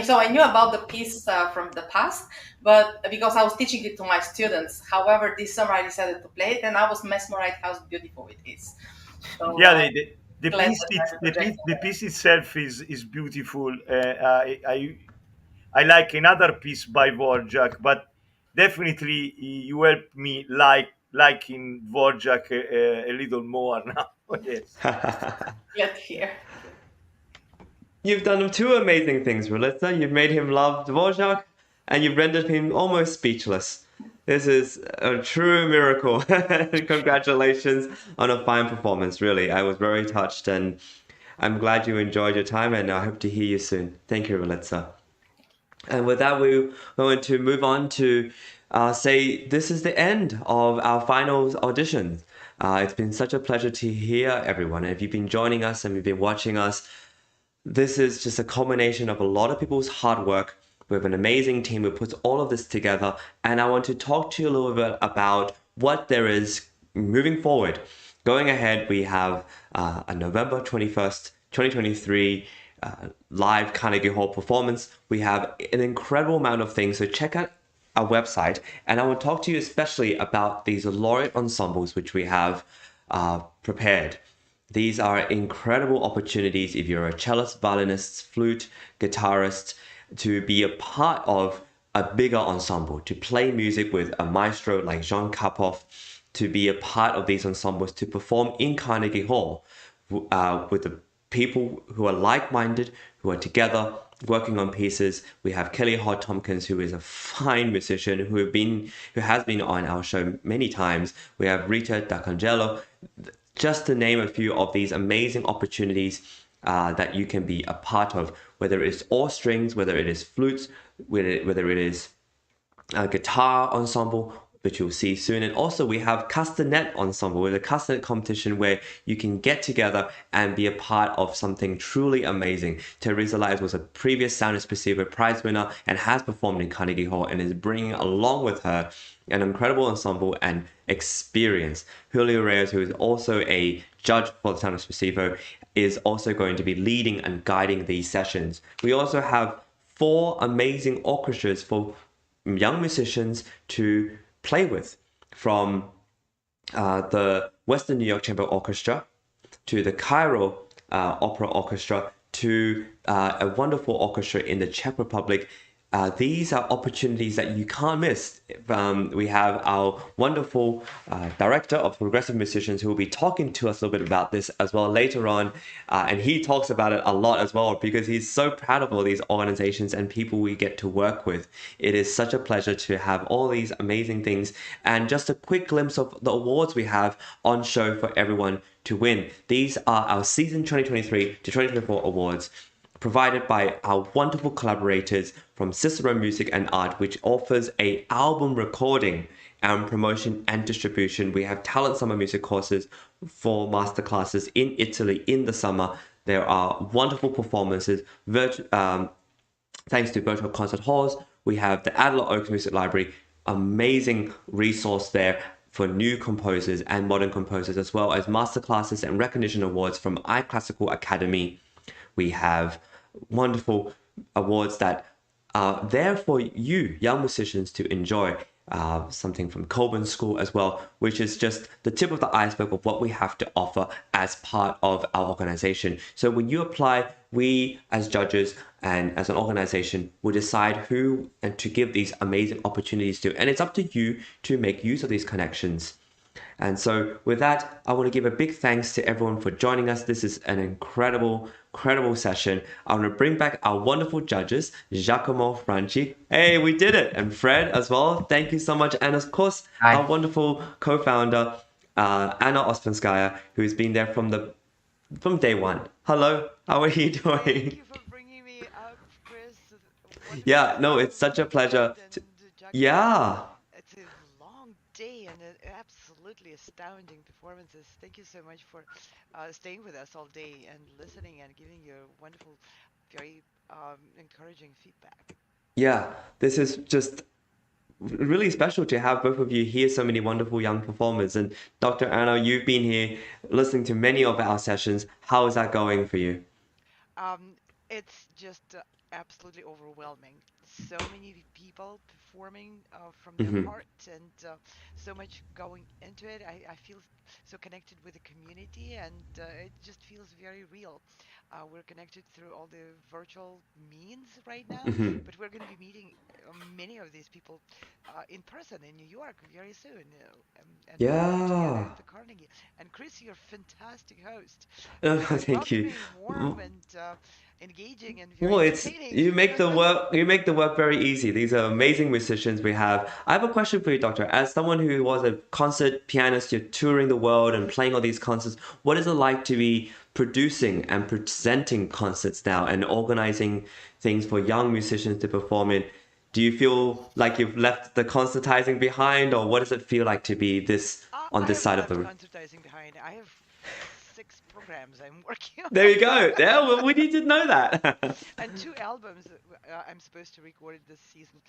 So I knew about the piece from the past, but because I was teaching it to my students. However, this summer I decided to play it, and I was mesmerized how beautiful it is. So, yeah, the piece itself is beautiful. I like another piece by Dvořák, but definitely you helped me liking Dvořák a little more now. Yes. Glad to hear. You've done two amazing things, Ralitsa. You've made him love Dvořák, and you've rendered him almost speechless. This is a true miracle. Congratulations on a fine performance, really. I was very touched, and I'm glad you enjoyed your time, and I hope to hear you soon. Thank you, Ralitsa. And with that, we're going to move on to say this is the end of our finals auditions. It's been such a pleasure to hear everyone. And if you've been joining us and you've been watching us, this is just a culmination of a lot of people's hard work. We have an amazing team who puts all of this together. And I want to talk to you a little bit about what there is moving forward. Going ahead, we have a November 21st, 2023 live Carnegie Hall performance. We have an incredible amount of things. So check out our website, and I will talk to you especially about these laureate ensembles which we have prepared. These are incredible opportunities if you're a cellist, violinist, flute, guitarist, to be a part of a bigger ensemble, to play music with a maestro like Jean Karpov, to be a part of these ensembles, to perform in Carnegie Hall with the people who are like-minded, who are together, working on pieces. We have Kelly Hart Tompkins, who is a fine musician, who has been on our show many times. We have Rita D'Angelo, just to name a few of these amazing opportunities that you can be a part of, whether it's all strings, whether it is flutes, whether it is a guitar ensemble, which you'll see soon. And also we have Castanet ensemble, with a Castanet competition where you can get together and be a part of something truly amazing. Teresa Lives was a previous Sound Espressivo prize winner and has performed in Carnegie Hall and is bringing along with her an incredible ensemble and experience. Julio Reyes, who is also a judge for the Sound Espressivo, is also going to be leading and guiding these sessions. We also have 4 amazing orchestras for young musicians to play with, from the Western New York Chamber Orchestra to the Cairo Opera Orchestra to a wonderful orchestra in the Czech Republic. These are opportunities that you can't miss. We have our wonderful director of progressive musicians who will be talking to us a little bit about this as well later on. And he talks about it a lot as well because he's so proud of all these organizations and people we get to work with. It is such a pleasure to have all these amazing things. And just a quick glimpse of the awards we have on show for everyone to win. These are our season 2023 to 2024 awards. provided by our wonderful collaborators from Cicero Music and Art, which offers a album recording and promotion and distribution. We have talent summer music courses for masterclasses in Italy in the summer. There are wonderful performances. Thanks to virtual concert halls, we have the Adler Oaks Music Library, amazing resource there for new composers and modern composers, as well as masterclasses and recognition awards from iClassical Academy. We have wonderful awards that are there for you, young musicians, to enjoy. Something from Colburn School as well, which is just the tip of the iceberg of what we have to offer as part of our organization. So when you apply, we as judges and as an organization will decide who and to give these amazing opportunities to. And it's up to you to make use of these connections. And so with that, I want to give a big thanks to everyone for joining us. This is an incredible session. I want to bring back our wonderful judges, Giacomo Franci. Hey, we did it. And Fred as well. Thank you so much. And of course, Hi. Our wonderful co-founder, Anna Ospenskaya, who's been there from day one. Hello, how are you doing? Thank you for bringing me up, Chris. Yeah, no, it's such a pleasure. Yeah. It's a long day and absolutely astounding performances. Thank you so much for staying with us all day and listening and giving your wonderful, very encouraging feedback. Yeah, this is just really special to have both of you here, so many wonderful young performers. And Dr. Anna, you've been here listening to many of our sessions. How is that going for you? It's just absolutely overwhelming. So many people performing from their heart and so much going into it. I feel so connected with the community and it just feels very real. We're connected through all the virtual means right now, but we're going to be meeting many of these people in person in New York very soon. And Yeah. at the Carnegie. And Chris, you're a fantastic host. Thank you. Warm and engaging and Well, very it's entertaining. you make the work very easy. These are amazing musicians we have. I have a question for you, Doctor. As someone who was a concert pianist, you're touring the world and playing all these concerts. What is it like to be producing and presenting concerts now and organizing things for young musicians to perform in? Do you feel like you've left the concertizing behind, or what does it feel like to be on this side of the room? Concertizing behind. I have 6 programs I'm working on. There you go. Yeah, well, we need to know that. And 2 albums I'm supposed to record this season.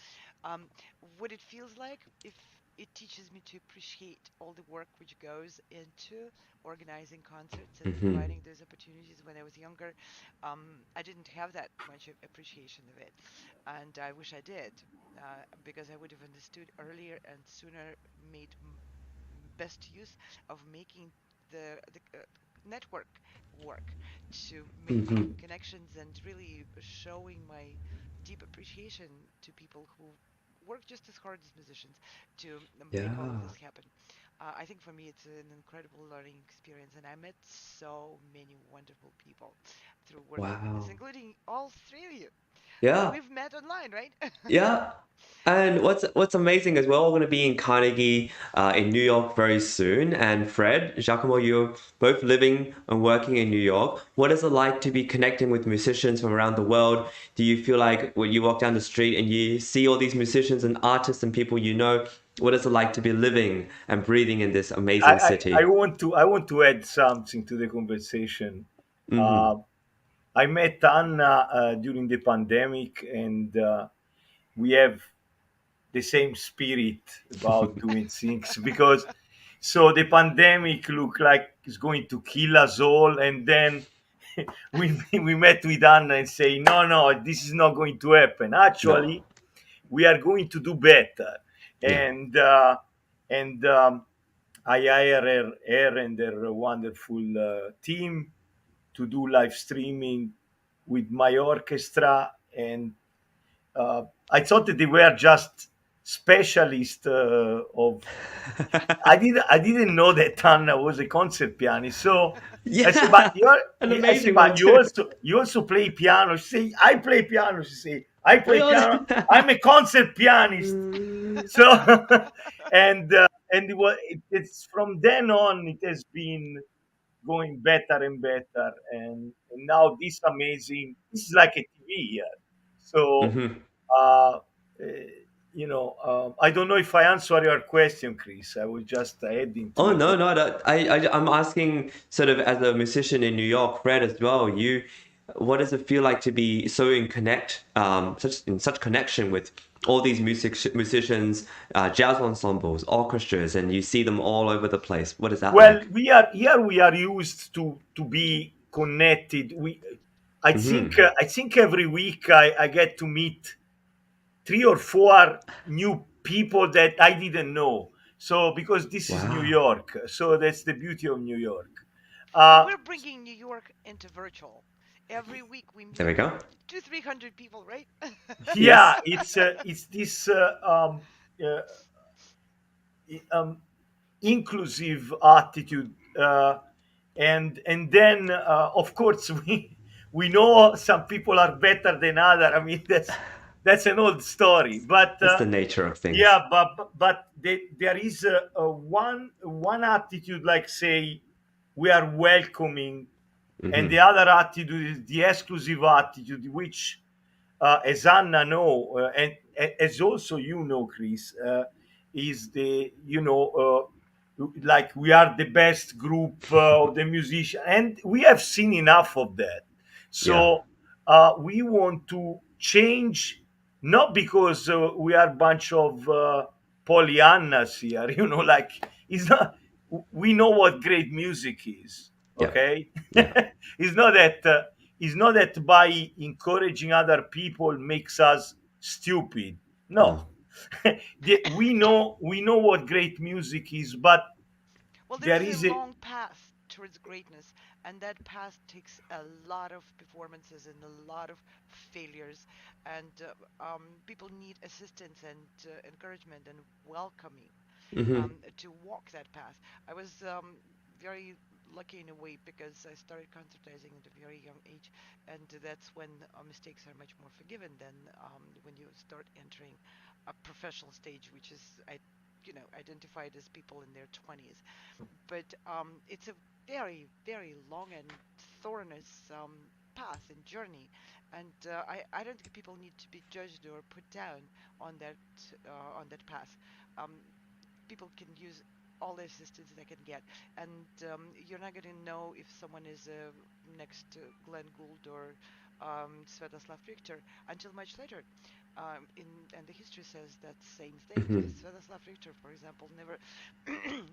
What it feels like if it teaches me to appreciate all the work which goes into organizing concerts and providing those opportunities. When I was younger, I didn't have that much appreciation of it, and I wish I did, because I would have understood earlier and sooner made best use of making the network work to make connections and really showing my deep appreciation to people who work just as hard as musicians to make all of this happen. I think for me it's an incredible learning experience, and I met so many wonderful people through working on this, including all 3 of you. Yeah. We've met online, right? Yeah. And what's amazing is we're all going to be in Carnegie in New York very soon. And Fred, Giacomo, you're both living and working in New York. What is it like to be connecting with musicians from around the world? Do you feel like when you walk down the street and you see all these musicians and artists and people you know, what is it like to be living and breathing in this amazing city? I want to add something to the conversation. I met Anna during the pandemic, and we have the same spirit about doing things, because so the pandemic looked like it's going to kill us all, and then we met with Anna and say, no, this is not going to happen. Actually, we are going to do better. And I hire her and her wonderful team to do live streaming with my orchestra, and I thought that they were just specialists of. I didn't know that Anna was a concert pianist. So I said, but you also play piano. She say, I play piano. She say, I play piano. I'm a concert pianist. So it's from then on it has been going better and better, and now this amazing. This is like a TV here. So, Hmm. uh, I don't know if I answer your question, Chris. I was just adding to Oh it. no, no, no. I'm asking sort of as a musician in New York, Fred as well. What does it feel like to be so in such connection with all these musicians, jazz ensembles, orchestras, and you see them all over the place? What is that Well, like? we are here. We are used to be connected. Hmm. I think every week I get to meet three or four new people that I didn't know. So because this is New Wow. York, so that's the beauty of New York. Well, Uh, we're bringing New York into virtual. Every week we There meet we go. 200-300 people, right? yeah, Yes. it's this uh, um, inclusive attitude, and then of course we know some people are better than other. I mean that's an old story, but That's the nature of things. yeah, but there is one attitude, like say we are welcoming, and the Hmm. other attitude is the exclusive attitude, which as Anna know, and as also you know, Chris, is the like we are the best group of the musician, and we have seen enough of that. Yeah. So we want to change, not because we are a bunch of Pollyannas here, like it's not. We know what great music is. Yeah. Okay, Yeah. it's not that. It's not that by encouraging other people makes us stupid. No, No. we know what great music is, but Well, there there is a is a long path towards greatness, and that path takes a lot of performances and a lot of failures, and people need assistance and encouragement and welcoming Hmm. to walk that path. I was very lucky in a way because I started concertizing at a very young age, and that's when mistakes are much more forgiven than when you start entering a professional stage, which is identified as people in their 20s. But it's a very, very long and thornous path and journey, and I don't think people need to be judged or put down on that path. Um, People can use all the assistance they can get, and you're not going to know if someone is next to Glenn Gould or Svetoslav Richter until much later. And the history says that same thing. Hmm. Svetoslav Richter, for example, never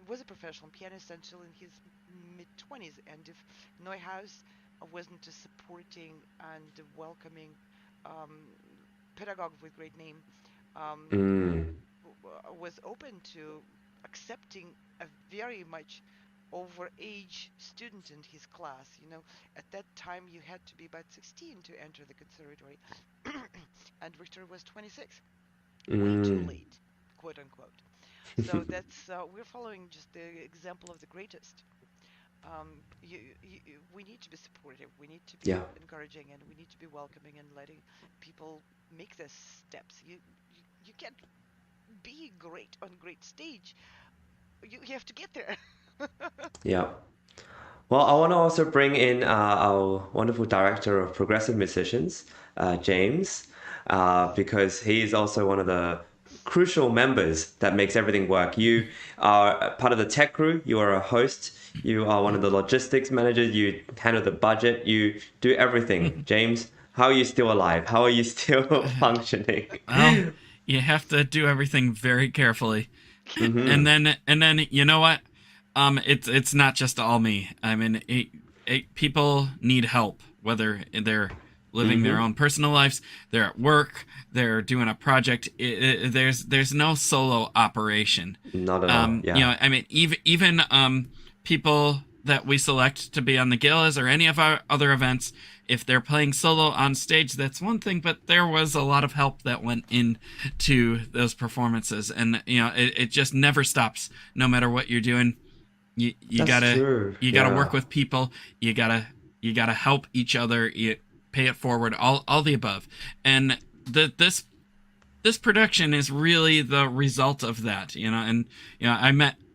was a professional pianist until in his mid 20s, and if Neuhaus wasn't a supporting and welcoming um, pedagogue with great name, who Mm. was open to accepting a very much over age student in his class. At that time you had to be about 16 to enter the conservatory, and Richter was 26, way too Mm. late, quote unquote. So that's we're following just the example of the greatest. We need to be supportive, we need to be Yeah. encouraging, and we need to be welcoming and letting people make the steps. You can't be great on great stage. You have to get there. Yeah. Well, I want to also bring in our wonderful director of progressive musicians, James, because he's also one of the crucial members that makes everything work. You are a part of the tech crew, you are a host, you are one of the logistics managers, you handle the budget, you do everything. James, how are you still alive? How are you still functioning? Well, you have to do everything very carefully. Hmm. And then you know what? It's not just all me. I mean, people need help, whether they're living their Hmm. own personal lives, they're at work, they're doing a project. There's no solo operation. Not at all. Yeah. I mean, even people that we select to be on the galas or any of our other events, if they're playing solo on stage, that's one thing, but there was a lot of help that went into those performances, and it just never stops, no matter what you're doing. You That's gotta true. you gotta Yeah. work with people. You gotta help each other. You pay it forward. All the above, and this production is really the result of that. And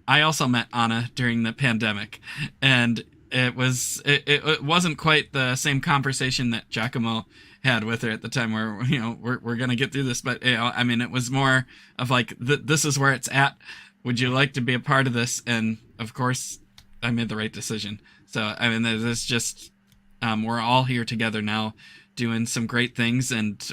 I also met Anna during the pandemic, and it wasn't quite the same conversation that Giacomo had with her at the time, where we're gonna get through this, but I mean, it was more of like, this is where it's at. Would you like to be a part of this? And of course, I made the right decision. So I mean, there's just we're all here together now, doing some great things, and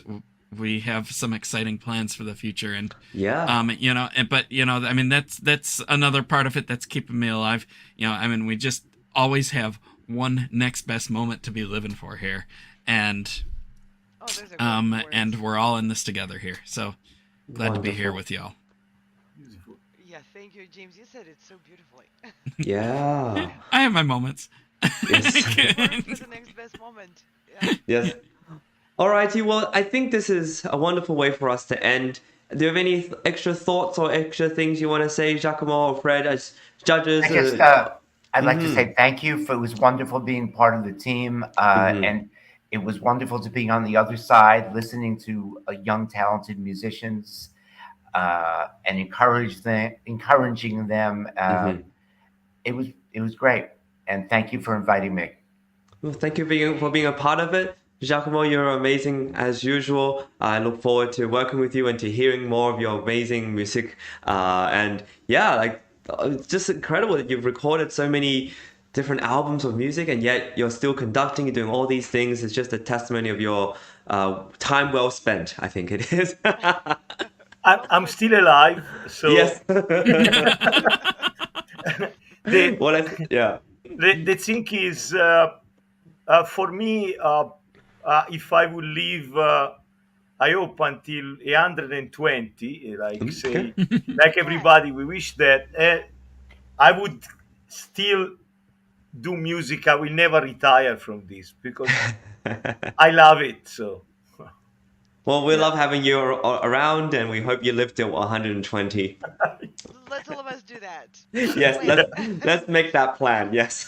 we have some exciting plans for the future. And but I mean, that's another part of it that's keeping me alive. I mean, we just always have one next best moment to be living for here, and and we're all in this together here. So glad to be here with y'all. Yeah, thank you, James. You said it so beautifully. Yeah. I have my moments. Yes. The next best moment. Yeah. Yes. Alrighty, well, I think this is a wonderful way for us to end. Do you have any extra thoughts or extra things you want to say, Giacomo or Fred, as judges? I'd like to say thank you. It was wonderful being part of the team, and it was wonderful to be on the other side, listening to young, talented musicians, and encouraging them. It was great, and thank you for inviting me. Well, thank you for being a part of it. Giacomo, you're amazing as usual. I look forward to working with you and to hearing more of your amazing music. And yeah, it's just incredible that you've recorded so many different albums of music, and yet you're still conducting and doing all these things. It's just a testimony of your time well spent, I think it is. I'm still alive, so yes. The thing is, for me, if I would live, I hope until 120, like everybody, we wish that I would still do music. I will never retire from this because I love it. So. Well, we love having you around, and we hope you live till 120. Let's all of us do that. Yes, let's make that plan. Yes.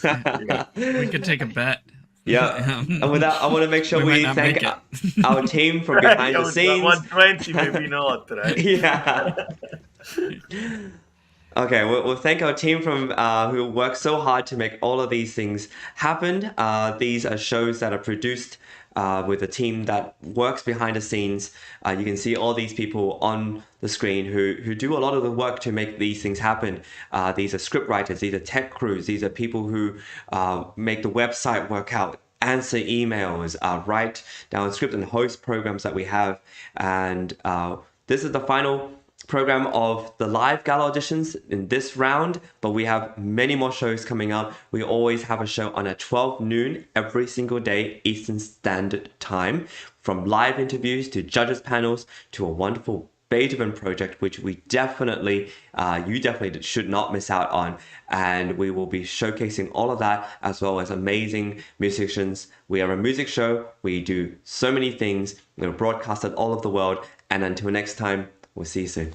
We could take a bet. Yeah. And with that, I want to make sure we thank our team from behind the scenes. 120, maybe not, right? Yeah. Okay, we'll thank our team from who work so hard to make all of these things happen. These are shows that are produced with a team that works behind the scenes. You can see all these people on the screen who do a lot of the work to make these things happen. These are script writers, these are tech crews, these are people who make the website work out, answer emails, write down script and host programs that we have. And this is the final program of the live gala auditions in this round, but we have many more shows coming up. We always have a show on at 12 noon every single day Eastern Standard Time, from live interviews to judges panels to a wonderful Beethoven project, which we definitely you definitely should not miss out on. And we will be showcasing all of that, as well as amazing musicians. We are a music show. We do so many things. We're broadcasted all over the world. And until next time, we'll see you soon.